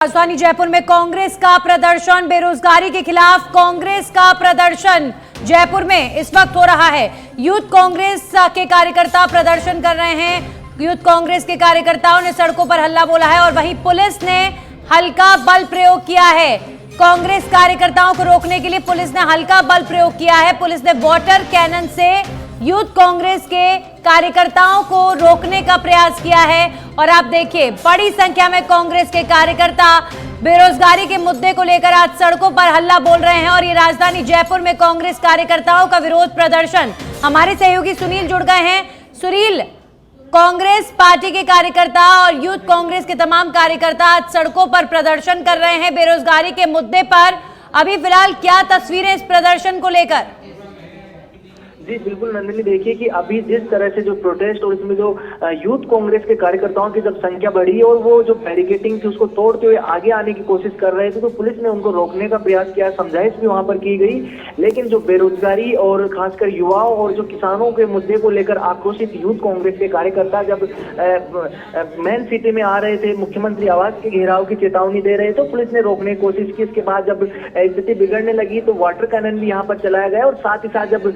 राजधानी जयपुर में कांग्रेस का प्रदर्शन, बेरोजगारी के खिलाफ कांग्रेस का प्रदर्शन जयपुर में इस वक्त हो रहा है। यूथ कांग्रेस के कार्यकर्ता प्रदर्शन कर रहे हैं। यूथ कांग्रेस के कार्यकर्ताओं ने सड़कों पर हल्ला बोला है और वहीं पुलिस ने हल्का बल प्रयोग किया है। कांग्रेस कार्यकर्ताओं को रोकने के लिए पुलिस ने हल्का बल प्रयोग किया है। पुलिस ने वाटर कैनन से यूथ कांग्रेस के कार्यकर्ताओं को रोकने का प्रयास किया है और आप देखिए बड़ी संख्या में कांग्रेस के कार्यकर्ता बेरोजगारी के मुद्दे को लेकर आज सड़कों पर हल्ला बोल रहे हैं और ये राजधानी जयपुर में कांग्रेस कार्यकर्ताओं का विरोध प्रदर्शन। हमारे सहयोगी सुनील जुड़ गए हैं। सुनील, कांग्रेस पार्टी के कार्यकर्ता और यूथ कांग्रेस के तमाम कार्यकर्ता आज सड़कों पर प्रदर्शन कर रहे हैं बेरोजगारी के मुद्दे पर। अभी फिलहाल क्या तस्वीरें इस प्रदर्शन को लेकर? जी बिल्कुल नंदिनी, देखिए कि अभी जिस तरह से जो प्रोटेस्ट और इसमें जो यूथ कांग्रेस के कार्यकर्ताओं की जब संख्या बढ़ी और वो जो बैरिकेटिंग थी उसको तोड़ते हुए आगे आने की कोशिश कर रहे थे तो पुलिस ने उनको रोकने का प्रयास किया, समझाइश भी वहां पर की गई। लेकिन जो बेरोजगारी और खासकर युवाओं और जो किसानों के मुद्दे को लेकर आक्रोशित यूथ कांग्रेस के कार्यकर्ता जब मेन सिटी में आ रहे थे, मुख्यमंत्री आवास के घेराव की चेतावनी दे रहे तो पुलिस ने रोकने की कोशिश की। इसके बाद जब स्थिति बिगड़ने लगी तो वाटर कैनन भी यहाँ पर चलाया गया और साथ ही साथ जब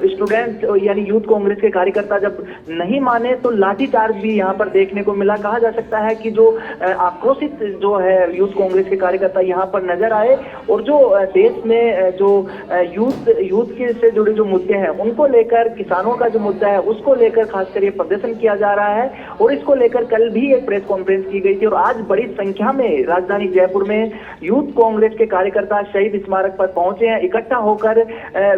स्टूडेंट यानी यूथ कांग्रेस के कार्यकर्ता जब नहीं माने तो लाठीचार्ज भी यहाँ पर देखने को मिला। कहा जा सकता है कि जो आक्रोशित जो है यूथ कांग्रेस के कार्यकर्ता यहाँ पर नजर आए और जो देश में जो यूथ के से जुड़े जो मुद्दे हैं उनको लेकर, किसानों का जो मुद्दा है उसको लेकर खासकर ये प्रदर्शन किया जा रहा है और इसको लेकर कल भी एक प्रेस कॉन्फ्रेंस की गई थी और आज बड़ी संख्या में राजधानी जयपुर में यूथ कांग्रेस के कार्यकर्ता शहीद स्मारक पर पहुंचे हैं। इकट्ठा होकर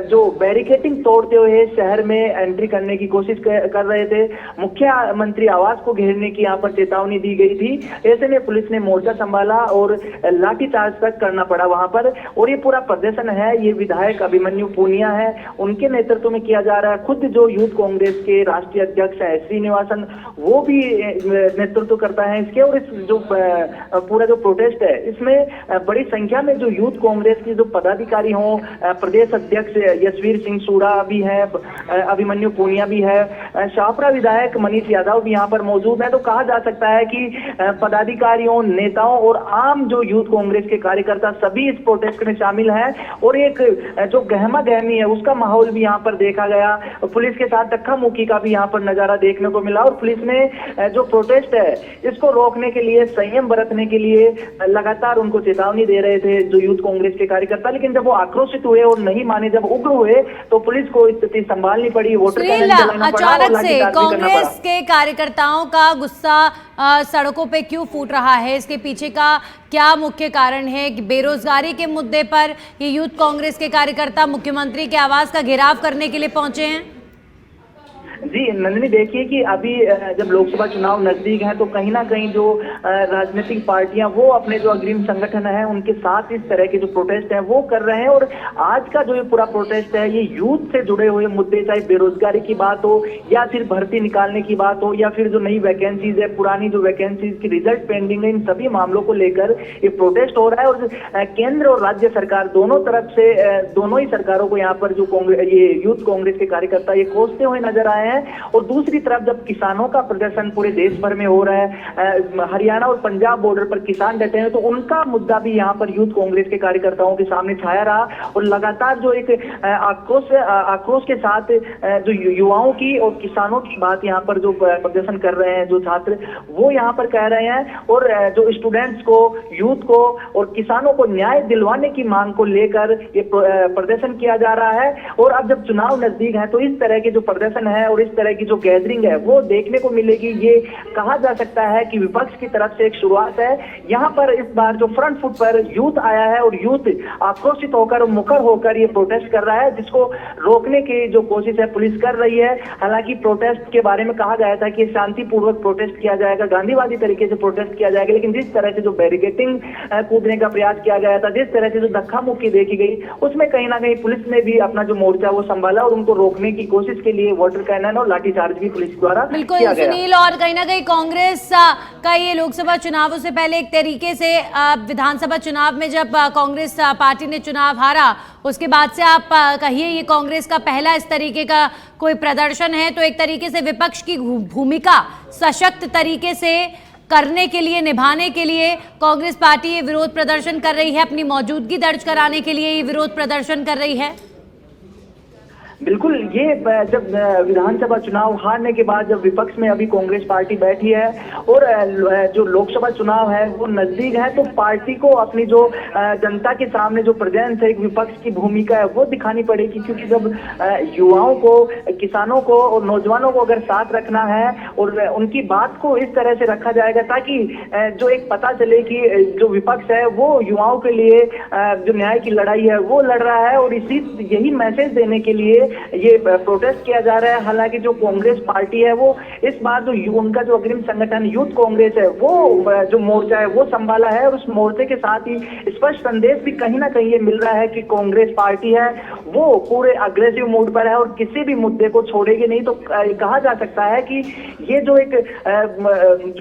जो बैरिकेटिंग तोड़ते हुए शहर में एंट्री करने की कोशिश कर रहे थे। मुख्यमंत्री आवास को घेरने की यहाँ पर चेतावनी दी गई थी। ऐसे में पुलिस ने मोर्चा संभाला और लाठीचार्ज तक करना पड़ा वहां पर। और ये पूरा प्रदर्शन है, ये विधायक अभिमन्यु पूनिया है, उनके नेतृत्व में किया जा रहा है। खुद जो यूथ कांग्रेस के राष्ट्रीय अध्यक्ष है श्रीनिवासन, वो भी नेतृत्व करता है इसके। और इस जो पूरा जो प्रोटेस्ट है इसमें बड़ी संख्या में जो यूथ कांग्रेस के जो पदाधिकारी हों, प्रदेश अध्यक्ष यशवीर सिंह सूड़ा भी है, अभिमन्यु पूनिया भी है, शाहपुरा विधायक मनीष यादव भी यहाँ पर मौजूद है। तो कहा जा सकता है कि पदाधिकारियों, नेताओं और आम जो यूथ कांग्रेस के कार्यकर्ता सभी इस प्रोटेस्ट में शामिल हैं और एक जो गहमा गहमी है उसका माहौल भी यहाँ पर देखा गया। पुलिस के साथ धक्का मुक्की का भी यहाँ पर नजारा देखने को मिला और पुलिस ने जो प्रोटेस्ट है इसको रोकने के लिए, संयम बरतने के लिए लगातार उनको चेतावनी दे रहे थे जो यूथ कांग्रेस के कार्यकर्ता। लेकिन जब वो आक्रोशित हुए और नहीं माने, जब उग्र हुए तो पुलिस को स्थिति संभालनी पड़ी। अचानक से कांग्रेस के कार्यकर्ताओं का गुस्सा सड़कों पे क्यों फूट रहा है? इसके पीछे का क्या मुख्य कारण है कि बेरोजगारी के मुद्दे पर ये यूथ कांग्रेस के कार्यकर्ता मुख्यमंत्री के आवास का घेराव करने के लिए पहुंचे हैं? जी नंदिनी, देखिए कि अभी जब लोकसभा चुनाव नजदीक है तो कहीं ना कहीं जो राजनीतिक पार्टियां वो अपने जो अग्रिम संगठन है उनके साथ इस तरह के जो प्रोटेस्ट है वो कर रहे हैं। और आज का जो ये पूरा प्रोटेस्ट है ये यूथ से जुड़े हुए मुद्दे, चाहे बेरोजगारी की बात हो या फिर भर्ती निकालने की बात हो या फिर जो नई वैकेंसीज है, पुरानी जो वैकेंसीज की रिजल्ट पेंडिंग है, इन सभी मामलों को लेकर ये प्रोटेस्ट हो रहा है। और केंद्र और राज्य सरकार दोनों तरफ से, दोनों ही सरकारों को यहाँ पर जो ये यूथ कांग्रेस के कार्यकर्ता ये कोसते हुए नजर आए हैं। और दूसरी तरफ जब किसानों का प्रदर्शन पूरे देश भर में हो रहा है, हरियाणा और पंजाब बॉर्डर पर किसान डटे हैं, तो उनका मुद्दा भी यहाँ पर यूथ कांग्रेस के कार्यकर्ताओं के सामने छाया रहा। और लगातार जो एक आक्रोश के साथ जो युवाओं की और किसानों की बात यहाँ पर जो प्रदर्शन कर रहे हैं जो छात्र, वो यहाँ पर कह रहे हैं। और जो स्टूडेंट्स को, यूथ को और किसानों को न्याय दिलवाने की मांग को लेकर ये प्रदर्शन किया जा रहा है। और अब जब चुनाव नजदीक है तो इस तरह के जो प्रदर्शन है और इस तरह की जो गैदरिंग है वो देखने को मिलेगी। ये कहा जा सकता है कि विपक्ष की तरफ से एक शुरुआत है। यहाँ पर इस बार जो फ्रंट फुट पर यूथ आया है और यूथ आक्रोशित होकर और मुखर होकर ये प्रोटेस्ट कर रहा है, जिसको रोकने की जो कोशिश है पुलिस कर रही है। हालांकि प्रोटेस्ट के बारे में कहा गया था कि शांतिपूर्वक प्रोटेस्ट किया जाएगा, गांधीवादी तरीके से प्रोटेस्ट किया जाएगा। लेकिन जिस तरह से जो बैरिकेटिंग कूदने का प्रयास किया गया था, जिस तरह से जो धक्का मुक्की देखी गई, उसमें कहीं ना कहीं पुलिस ने भी अपना जो मोर्चा वो संभाला और उनको रोकने की कोशिश के लिए वाटर कैनन और लाठीचार्ज भी पुलिस द्वारा बिल्कुल किया गया। सुनील, और कहीं ना कहीं कांग्रेस का ये लोकसभा चुनावों से पहले एक तरीके से विधानसभा चुनाव में जब कांग्रेस पार्टी ने चुनाव हारा उसके बाद से आप कहिए ये कांग्रेस का पहला इस तरीके का कोई प्रदर्शन है, तो एक तरीके से विपक्ष की भूमिका सशक्त तरीके से करने के लिए, निभाने के लिए कांग्रेस पार्टी ये विरोध प्रदर्शन कर रही है, अपनी मौजूदगी दर्ज कराने के लिए ये विरोध प्रदर्शन कर रही है? बिल्कुल, ये जब विधानसभा चुनाव हारने के बाद जब विपक्ष में अभी कांग्रेस पार्टी बैठी है और जो लोकसभा चुनाव है वो नजदीक है, तो पार्टी को अपनी जो जनता के सामने जो प्रेजेंस है, एक विपक्ष की भूमिका है, वो दिखानी पड़ेगी। क्योंकि जब युवाओं को, किसानों को और नौजवानों को अगर साथ रखना है और उनकी बात को इस तरह से रखा जाएगा ताकि जो एक पता चले कि जो विपक्ष है वो युवाओं के लिए जो न्याय की लड़ाई है वो लड़ रहा है, और यही मैसेज देने के लिए ये प्रोटेस्ट किया जा रहा है। हालांकि जो कांग्रेस पार्टी है वो इस बार जो उनका जो अग्रिम संगठन यूथ कांग्रेस है वो जो मोर्चा है वो संभाला है, और उस मोर्चे के साथ ही स्पष्ट संदेश भी कहीं ना कहीं ये मिल रहा है कि कांग्रेस पार्टी है वो पूरे अग्रेसिव मूड पर है और किसी भी मुद्दे को छोड़ेगी नहीं। तो कहा जा सकता है कि ये जो एक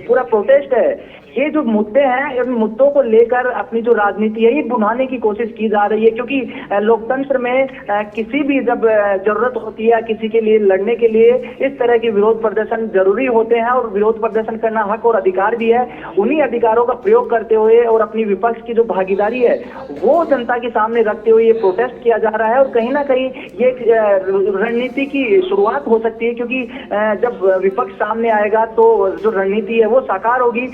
पूरा प्रोटेस्ट है, ये जो मुद्दे हैं, इन मुद्दों को लेकर अपनी जो राजनीति है ये बुनाने की कोशिश की जा रही है। क्योंकि लोकतंत्र में किसी भी जब जरूरत होती है किसी के लिए लड़ने के लिए, इस तरह के विरोध प्रदर्शन जरूरी होते हैं, और विरोध प्रदर्शन करना हक और अधिकार भी है। उन्हीं अधिकारों का प्रयोग करते हुए और अपनी विपक्ष की जो भागीदारी है वो जनता के सामने रखते हुए ये प्रोटेस्ट किया जा रहा है। और कहीं ना कहीं ये रणनीति की शुरुआत हो सकती है, क्योंकि जब विपक्ष सामने आएगा तो जो रणनीति है वो साकार होगी।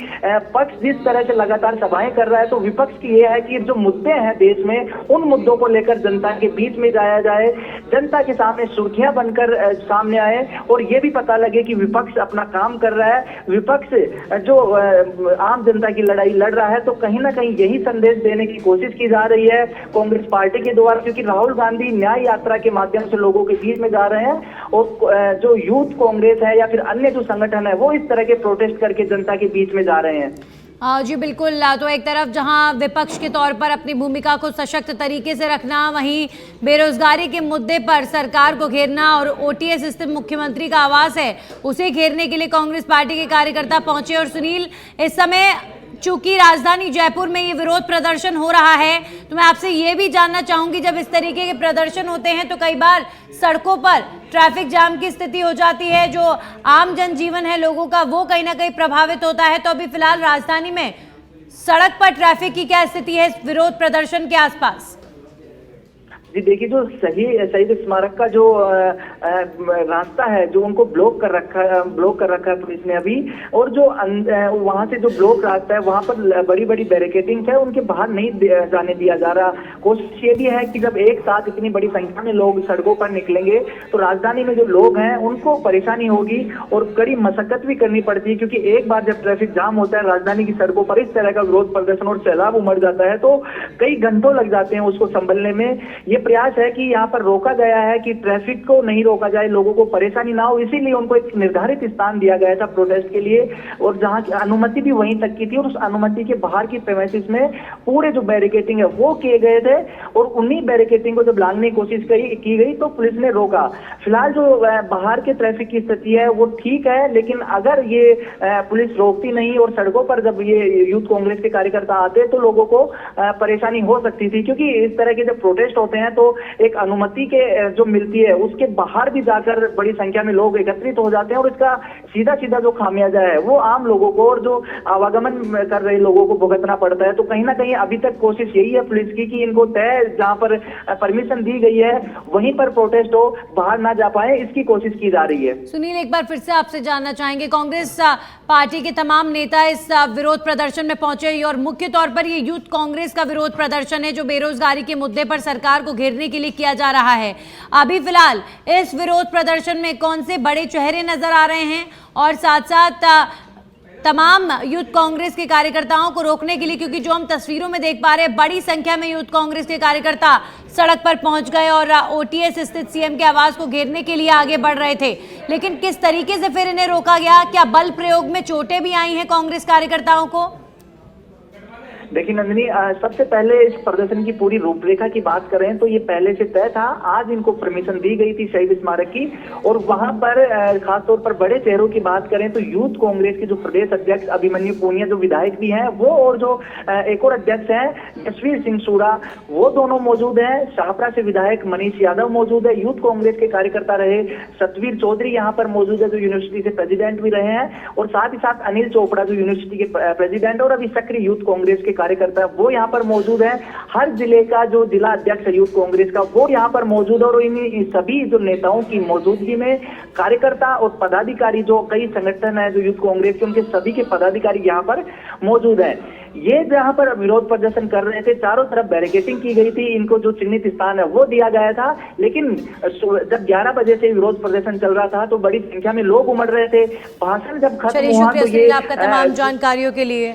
पक्ष जिस तरह से लगातार सभाएं कर रहा है, तो विपक्ष की यह है कि जो मुद्दे हैं देश में, उन मुद्दों को लेकर जनता के बीच में जाया जाए, जनता के सामने सुर्खियां बनकर सामने आए, और ये भी पता लगे कि विपक्ष अपना काम कर रहा है, विपक्ष जो आम जनता की लड़ाई लड़ रहा है। तो कहीं ना कहीं यही संदेश देने की कोशिश की जा रही है कांग्रेस पार्टी के द्वारा, क्योंकि राहुल गांधी न्याय यात्रा के माध्यम से लोगों के बीच में जा रहे हैं, और जो यूथ कांग्रेस है या फिर अन्य जो संगठन है वो इस तरह के प्रोटेस्ट करके जनता के बीच में जा रहे हैं। जी बिल्कुल। तो एक तरफ जहां विपक्ष के तौर पर अपनी भूमिका को सशक्त तरीके से रखना, वहीं बेरोजगारी के मुद्दे पर सरकार को घेरना, और ओटीएस स्थित मुख्यमंत्री का आवास है उसे घेरने के लिए कांग्रेस पार्टी के कार्यकर्ता पहुंचे। और सुनील, इस समय चूंकि राजधानी जयपुर में ये विरोध प्रदर्शन हो रहा है, तो मैं आपसे ये भी जानना चाहूंगी, जब इस तरीके के प्रदर्शन होते हैं तो कई बार सड़कों पर ट्रैफिक जाम की स्थिति हो जाती है, जो आम जनजीवन है लोगों का वो कहीं ना कहीं प्रभावित होता है। तो अभी फिलहाल राजधानी में सड़क पर ट्रैफिक की क्या स्थिति है इस विरोध प्रदर्शन के आसपास? जी देखिए, जो शहीद स्मारक का जो रास्ता है जो उनको ब्लॉक कर रखा है पुलिस ने अभी, और जो वहां से जो ब्लॉक रास्ता है वहां पर बड़ी बड़ी बैरिकेडिंग है, उनके बाहर नहीं जाने दिया जा रहा। कोशिश ये भी है कि जब एक साथ इतनी बड़ी संख्या में लोग सड़कों पर निकलेंगे तो राजधानी में जो लोग हैं उनको परेशानी होगी और कड़ी मशक्कत भी करनी पड़ती है, क्योंकि एक बार जब ट्रैफिक जाम होता है राजधानी की सड़कों पर, इस तरह का विरोध प्रदर्शन और सैलाब उमड़ जाता है तो कई घंटों लग जाते हैं उसको संभलने में। ये प्रयास है कि यहाँ पर रोका गया है कि ट्रैफिक को नहीं रोका जाए, लोगों को परेशानी ना हो, इसीलिए उनको एक निर्धारित स्थान दिया गया था प्रोटेस्ट के लिए, और जहाँ की अनुमति भी वहीं तक की थी, और उस अनुमति के बाहर की प्रेमाइसिस में पूरे जो बैरिकेडिंग है वो किए गए थे, और उन्हीं बैरिकेडिंग को जब लांघने की कोशिश की गई तो पुलिस ने रोका। फिलहाल जो बाहर के ट्रैफिक की स्थिति है वो ठीक है, लेकिन अगर ये पुलिस रोकती नहीं और सड़कों पर जब ये यूथ कांग्रेस के कार्यकर्ता आते तो लोगों को परेशानी हो सकती थी, क्योंकि इस तरह के जब प्रोटेस्ट होते हैं तो एक अनुमति के जो मिलती है उसके बाहर भी जाकर बड़ी संख्या में लोग एकत्रित हो जाते हैं, और इसका सीधा सीधा जो खामियाजा है वो आम लोगों को और जो आवागमन कर रहे लोगों को भुगतना पड़ता है। तो कहीं ना कहीं अभी तक कोशिश यही है पुलिस की कि इनको तय जहां पर परमिशन दी गई है वहीं पर प्रोटेस्ट हो, बाहर ना जा पाए, इसकी कोशिश की जा रही है। सुनील, एक बार फिर से आपसे जानना चाहेंगे, कांग्रेस पार्टी के तमाम नेता इस विरोध प्रदर्शन में पहुंचे और मुख्य तौर पर ये यूथ कांग्रेस का विरोध प्रदर्शन है जो बेरोजगारी के मुद्दे पर सरकार को घेरने के लिए किया जा रहा है। अभी फिलहाल इस विरोध प्रदर्शन में कौन से बड़े चेहरे नजर आ रहे हैं, और साथ साथ तमाम यूथ कांग्रेस के कार्यकर्ताओं को रोकने के लिए, क्योंकि जो हम तस्वीरों में देख पा रहे हैं बड़ी संख्या में यूथ कांग्रेस के कार्यकर्ता सड़क पर पहुंच गए और ओटीएस स्थित सीएम के आवास को घेरने के लिए आगे बढ़ रहे थे, लेकिन किस तरीके से फिर इन्हें रोका गया? क्या बल प्रयोग में चोटें भी आई हैं कांग्रेस कार्यकर्ताओं को? देखिए नंदिनी, सबसे पहले इस प्रदर्शन की पूरी रूपरेखा की बात करें तो ये पहले से तय था। आज इनको परमिशन दी गई थी शहीद स्मारक की, और वहां पर खासतौर पर बड़े चेहरों की बात करें तो यूथ कांग्रेस के जो प्रदेश अध्यक्ष अभिमन्यु पूनिया जो विधायक भी हैं वो, और जो एक और अध्यक्ष हैं जसवीर सिंह सूरा, वो दोनों मौजूद हैं। शाहपुरा से विधायक मनीष यादव मौजूद है। यूथ कांग्रेस के कार्यकर्ता रहे सतवीर चौधरी यहाँ पर मौजूद है, जो यूनिवर्सिटी से प्रेसिडेंट भी रहे हैं, और साथ ही साथ अनिल चोपड़ा जो यूनिवर्सिटी के प्रेसिडेंट और अभी सक्रिय यूथ कांग्रेस के कार्यकर्ता वो यहाँ पर मौजूद है। हर जिले का जो जिला अध्यक्ष है यूथ कांग्रेस का वो यहाँ पर मौजूद है, और इन सभी जो नेताओं की मौजूदगी में कार्यकर्ता और पदाधिकारी, जो कई संगठन है जो यूथ कांग्रेस के, उनके सभी के पदाधिकारी यहाँ पर मौजूद है। ये जहाँ पर विरोध प्रदर्शन कर रहे थे, चारों तरफ बैरिकेडिंग की गई थी, इनको जो चिन्हित स्थान है वो दिया गया था। लेकिन जब 11 बजे से विरोध प्रदर्शन चल रहा था तो बड़ी संख्या में लोग उमड़ रहे थे। भाषण जब खत्म हुआ तो ये आपका तमाम जानकारियों के लिए।